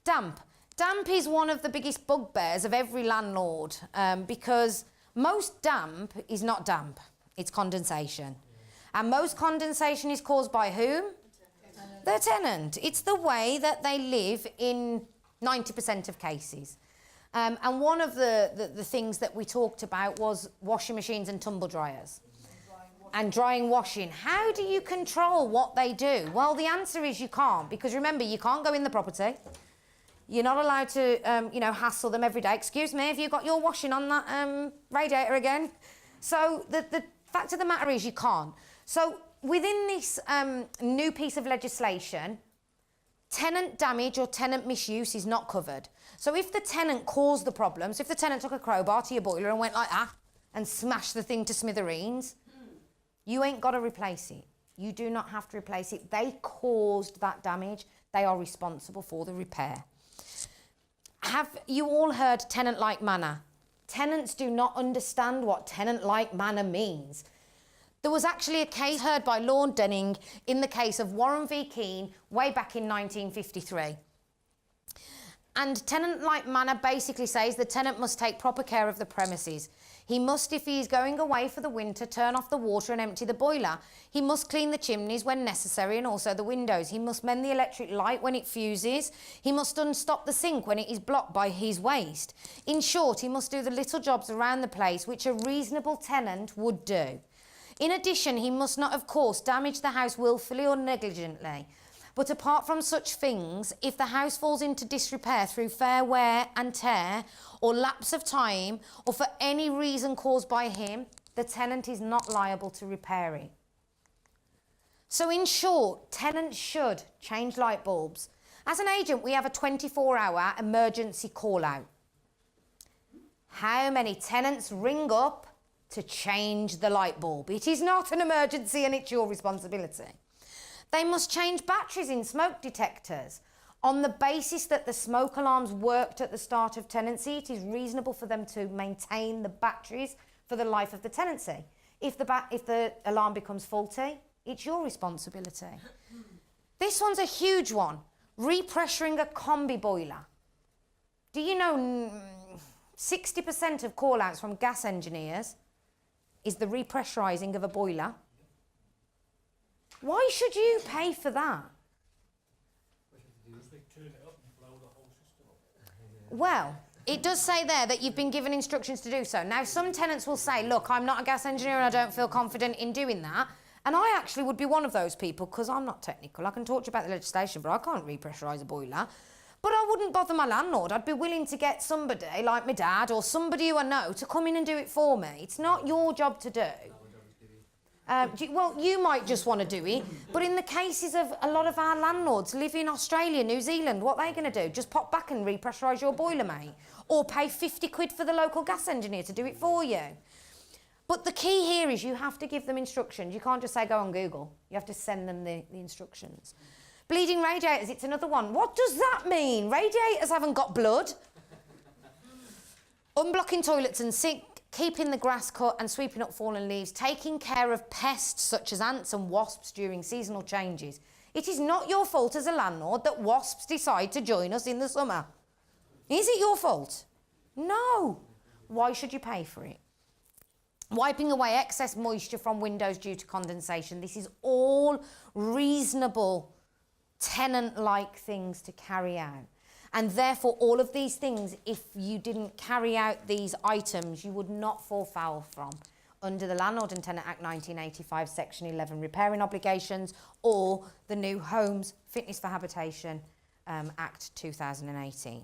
Damp. Damp is one of the biggest bugbears of every landlord because most damp is not damp, it's condensation. And most condensation is caused by whom? The tenant. It's the way that they live in 90% of cases. And one of the things that we talked about was washing machines and tumble dryers. And drying washing. How do you control what they do? Well, the answer is you can't, because remember, you can't go in the property. You're not allowed to, hassle them every day. Excuse me, have you got your washing on that radiator again? So the fact of the matter is you can't. So within this new piece of legislation, tenant damage or tenant misuse is not covered. So if the tenant caused the problems, if the tenant took a crowbar to your boiler and went like that and smashed the thing to smithereens, you ain't got to replace it. You do not have to replace it. They caused that damage. They are responsible for the repair. Have you all heard tenant like manner? Tenants do not understand what tenant like manner means. There was actually a case heard by Lord Denning in the case of Warren v Keane way back in 1953. And tenant like manner basically says the tenant must take proper care of the premises. He must, if he is going away for the winter, turn off the water and empty the boiler. He must clean the chimneys when necessary and also the windows. He must mend the electric light when it fuses. He must unstop the sink when it is blocked by his waste. In short, he must do the little jobs around the place which a reasonable tenant would do. In addition, he must not, of course, damage the house willfully or negligently. But apart from such things, if the house falls into disrepair through fair wear and tear or lapse of time or for any reason caused by him, the tenant is not liable to repair it. So in short, tenants should change light bulbs. As an agent, we have a 24-hour emergency call-out. How many tenants ring up to change the light bulb? It is not an emergency and it's your responsibility. They must change batteries in smoke detectors. On the basis that the smoke alarms worked at the start of tenancy, it is reasonable for them to maintain the batteries for the life of the tenancy. If the alarm becomes faulty, it's your responsibility. This one's a huge one. Repressuring a combi boiler. Do you know 60% of call-outs from gas engineers is the repressurising of a boiler? Why should you pay for that? Well, it does say there that you've been given instructions to do so. Now, some tenants will say, look, I'm not a gas engineer and I don't feel confident in doing that. And I actually would be one of those people because I'm not technical. I can talk to you about the legislation, but I can't repressurise a boiler. But I wouldn't bother my landlord. I'd be willing to get somebody like my dad or somebody who I know to come in and do it for me. It's not your job to do. Well, you might just want to do it, but in the cases of a lot of our landlords live in Australia, New Zealand, what are they going to do? Just pop back and repressurise your boiler, mate? Or pay 50 quid for the local gas engineer to do it for you? But the key here is you have to give them instructions. You can't just say go on Google. You have to send them the instructions. Bleeding radiators, it's another one. What does that mean? Radiators haven't got blood. Unblocking toilets and sink. Keeping the grass cut and sweeping up fallen leaves, taking care of pests such as ants and wasps during seasonal changes. It is not your fault as a landlord that wasps decide to join us in the summer. Is it your fault? No. Why should you pay for it? Wiping away excess moisture from windows due to condensation. This is all reasonable tenant-like things to carry out. And therefore, all of these things, if you didn't carry out these items, you would not fall foul from under the Landlord and Tenant Act 1985, Section 11, repairing obligations, or the new Homes Fitness for Habitation Act 2018.